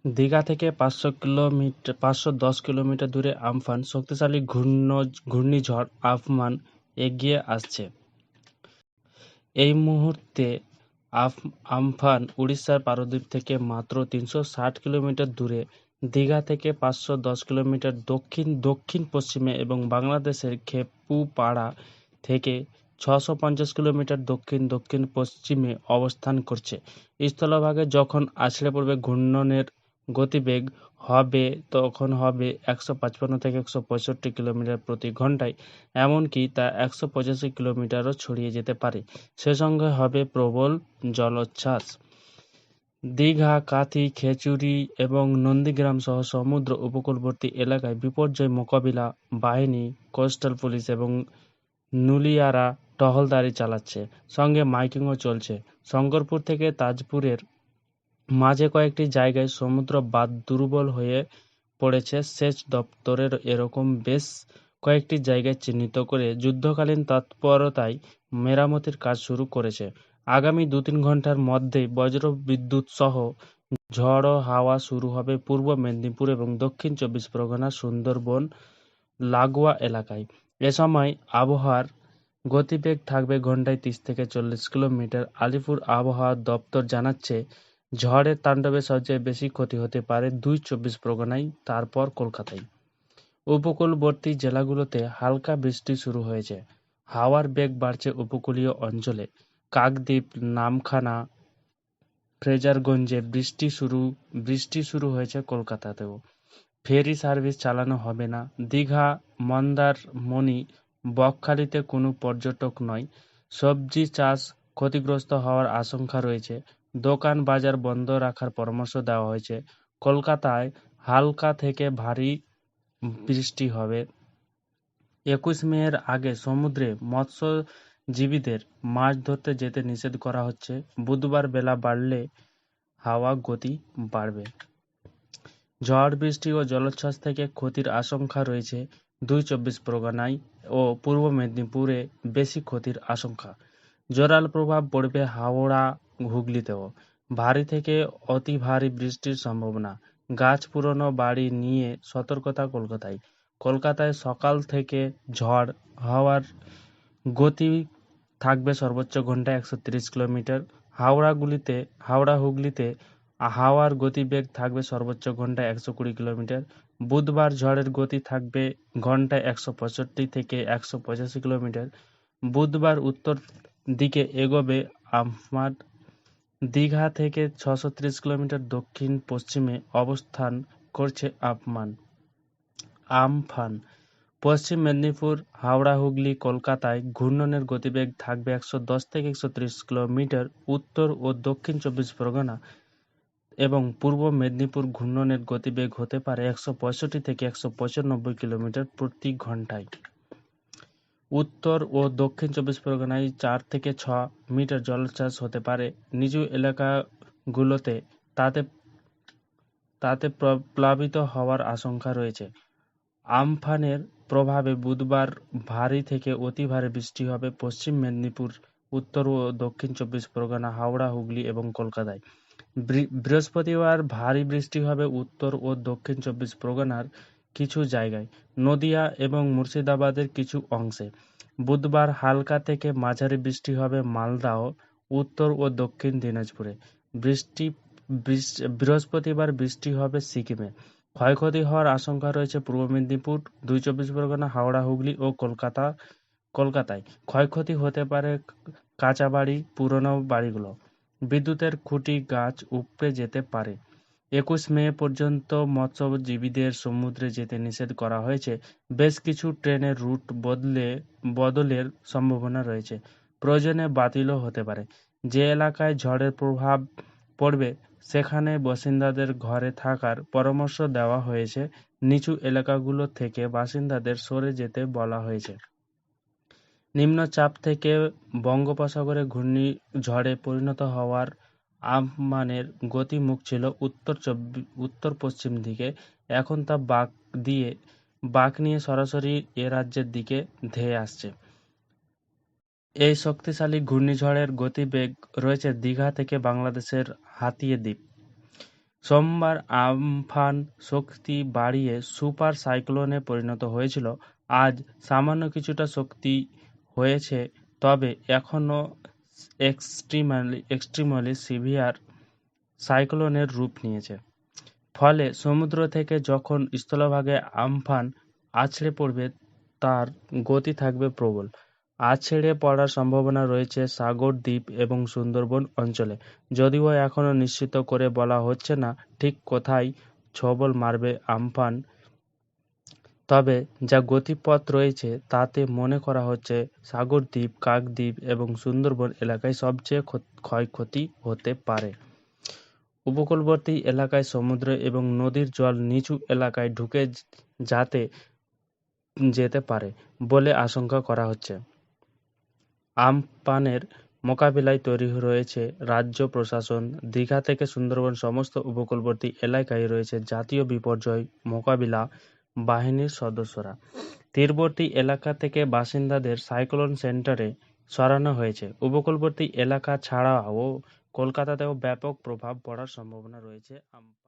দীঘা থেকে 510 কিলোমিটার দূরে আমফান শক্তিশালী ঘূর্ণিঝড় আমফান এগিয়ে আসছে। এই মুহূর্তে আমফান উড়িষ্যার পারদ্বীপ থেকে মাত্র 360 কিলোমিটার দূরে, দীঘা থেকে 510 কিলোমিটার দক্ষিণ পশ্চিমে এবং বাংলাদেশের খেপুপাড়া থেকে 650 কিলোমিটার দক্ষিণ পশ্চিমে অবস্থান করছে। স্থলভাগে যখন আছড়ে পড়বে, ঘূর্ণনের গতিবেগ তখন হবে 155 থেকে 165 কিলোমিটার প্রতি ঘন্টায়, এমনকি তা 185 কিলোমিটারও ছড়িয়ে যেতে পারে। সে সঙ্গে হবে প্রবল জলোচ্ছ্বাস। দীঘা, কাথি, খেচুড়ি এবং নন্দীগ্রাম সহ সমুদ্র উপকূলবর্তী এলাকায় বিপর্যয় মোকাবিলা বাহিনী, কোস্টাল পুলিশ এবং নুলিয়ারা টহলদারি চালাচ্ছে, সঙ্গে মাইকিংও চলছে। শঙ্করপুর থেকে তাজপুরের মাঝে কয়েকটি জায়গায় সমুদ্র বাঁধ দুর্বল হয়ে পড়েছে। সেচ দপ্তরের এরকম বেশ কয়েকটি জায়গা চিহ্নিত করে যুদ্ধকালীন তৎপরতায় মেরামতির কাজ শুরু করেছে। আগামী 2-3 ঘন্টার মধ্যেই বজ্রবিদ্যুৎ সহ ঝড়ো হাওয়া শুরু হবে পূর্ব মেদিনীপুর এবং দক্ষিণ 24 পরগনা, সুন্দরবন লাগোয়া এলাকায়। এ সময় আবহাওয়ার গতিবেগ থাকবে ঘন্টায় 30 থেকে 40 কিলোমিটার। আলিপুর আবহাওয়া দপ্তর জানাচ্ছে, ঝড়ের তাণ্ডবে সবচেয়ে বেশি ক্ষতি হতে পারে 24 পরগনায়, তারপর কলকাতায়। উপকূলবর্তী জেলাগুলোতে হালকা বৃষ্টি শুরু হয়েছে। হাওয়ার বেগ বাড়ছে উপকূলীয় অঞ্চলে। কাকদ্বীপ, নামখানা, ফ্রেজারগঞ্জে বৃষ্টি শুরু হয়েছে। কলকাতাতেও ফেরি সার্ভিস চালানো হবে না। দীঘা, মন্দারমণি, বকখালিতে কোনো পর্যটক নয়। সবজি চাষ ক্ষতিগ্রস্ত হওয়ার আশঙ্কা রয়েছে। দোকান বাজার বন্ধ রাখার পরামর্শ দেওয়া হয়েছে। কলকাতায় হালকা থেকে ভারী বৃষ্টি হবে। 21 মের আগে সমুদ্রে মৎস্যজীবীদের মাছ ধরতে যেতে নিষেধ করা হচ্ছে। বুধবার বেলা বাড়লে হাওয়া গতি বাড়বে। ঝড় বৃষ্টি ও জলোচ্ছ্বাস থেকে ক্ষতির আশঙ্কা রয়েছে। 24 পরগনায় ও পূর্ব মেদিনীপুরে বেশি ক্ষতির আশঙ্কা। জোরাল প্রভাব পড়বে হাওড়া, হুগলিতেও। ভারী থেকে অতি ভারী বৃষ্টির সম্ভাবনা। গাছ, পুরনো বাড়ি নিয়ে সতর্কতা কলকাতায়। কলকাতায় সকাল থেকে ঝড় হাওয়ার গতি থাকবে সর্বোচ্চ ঘন্টায় 130 কিলোমিটার। হাওড়া হুগলিতে হাওয়ার গতিবেগ থাকবে সর্বোচ্চ ঘন্টায় 120 কিলোমিটার। বুধবার ঝড়ের গতি থাকবে ঘন্টায় 165 থেকে 185 কিলোমিটার। বুধবার উত্তর দিকে এগোবে আমফান। দীঘা থেকে 630 কিলোমিটার দক্ষিণ পশ্চিমে অবস্থান করছে আমফান। পশ্চিম মেদিনীপুর, হাওড়া, হুগলি, কলকাতায় ঘূর্ণনের গতিবেগ থাকবে 110 থেকে 130 কিলোমিটার। উত্তর ও দক্ষিণ 24 পরগনা এবং পূর্ব মেদিনীপুর ঘূর্ণনের গতিবেগ হতে পারে 165 থেকে 195 কিলোমিটার প্রতি ঘন্টায়। উত্তর ও দক্ষিণ 24 পরগনায় 4 থেকে 6 মিটার জলোচ্ছ্বাস হতে পারে। নিচু এলাকাগুলোতে তাতে প্লাবিত হওয়ার আশঙ্কা রয়েছে। আমফানের প্রভাবে বুধবার ভারী থেকে অতি ভারী বৃষ্টি হবে পশ্চিম মেদিনীপুর, উত্তর ও দক্ষিণ 24 পরগনা, হাওড়া, হুগলি এবং কলকাতায়। বৃহস্পতিবার ভারী বৃষ্টি হবে উত্তর ও দক্ষিণ 24 পরগনার কিছু জায়গায়, নদিয়া এবং মুর্শিদাবাদের কিছু অংশে। বুধবার হালকা থেকে মাঝারি বৃষ্টি হবে মালদহ, উত্তর ও দক্ষিণ দিনাজপুরে। বৃহস্পতিবার বৃষ্টি হবে সিকিমে। ক্ষয়ক্ষতি হওয়ার আশঙ্কা রয়েছে পূর্ব মেদিনীপুর, 24 পরগনা, হাওড়া, হুগলি ও কলকাতায়। ক্ষয়ক্ষতি হতে পারে কাঁচা বাড়ি, পুরনো বাড়িগুলো। বিদ্যুতের খুঁটি, গাছ উপড়ে যেতে পারে। 21 মে পর্যন্ত মৎস্যজীবীদের সমুদ্রে যেতে নিষেধ করা হয়েছে। বেশ কিছু ট্রেনের রুট বদলের সম্ভাবনা রয়েছে। প্রয়োজনে বাতিলও হতে পারে। যে এলাকায় ঝড়ের প্রভাব পড়বে সেখানে বাসিন্দাদের ঘরে থাকার পরামর্শ দেওয়া হয়েছে। নিচু এলাকাগুলো থেকে বাসিন্দাদের সরে যেতে বলা হয়েছে। নিম্নচাপ থেকে বঙ্গোপসাগরে ঘূর্ণিঝড়ে পরিণত হওয়ার আমফানের গতিমুখ ছিল উত্তর পশ্চিম দিকে। এখন তা বাঁক নিয়ে সরাসরি এ রাজ্যের দিকে ধেয়ে আসছে। এই শক্তিশালী ঘূর্ণিঝড়ের গতিবেগ রয়েছে দীঘা থেকে বাংলাদেশের হাতিয়া দ্বীপ। সোমবার আমফান শক্তি বাড়িয়ে সুপার সাইক্লোনে পরিণত হয়েছিল। আজ সামান্য কিছুটা শক্তি হয়েছে, তবে এখনও এক্সট্রিমলি সিভিয়ার সাইক্লোনের রূপ নিয়েছে। ফলে সমুদ্র থেকে যখন স্থলভাগে আমফান আছড়ে পড়বে, তার গতি থাকবে প্রবল। আছড়ে পড়ার সম্ভাবনা রয়েছে সাগর দ্বীপ এবং সুন্দরবন অঞ্চলে, যদিও এখনও নিশ্চিত করে বলা হচ্ছে না ঠিক কোথায় ছবল মারবে আমফান। তবে যা গতিপথ রয়েছে তাতে মনে করা হচ্ছে সাগরদ্বীপ, কাকদ্বীপ এবং সুন্দরবন এলাকায় সবচেয়ে ক্ষয়ক্ষতি হতে পারে। উপকূলবর্তী এলাকায় সমুদ্র এবং নদীর জল নিচু এলাকায় ঢুকে যেতে পারে বলে আশঙ্কা করা হচ্ছে। আমপানের মোকাবিলায় তৈরি রয়েছে রাজ্য প্রশাসন। দীঘা থেকে সুন্দরবন সমস্ত উপকূলবর্তী এলাকায় রয়েছে জাতীয় বিপর্যয় মোকাবিলা বাহিনীর সদস্যরা। তীরবর্তী এলাকা থেকে বাসিন্দাদের সাইক্লোন সেন্টারে সরানো হয়েছে। উপকূলবর্তী এলাকা ছাড়াও কলকাতাতেও ব্যাপক প্রভাব পড়ার সম্ভাবনা রয়েছে আমপান।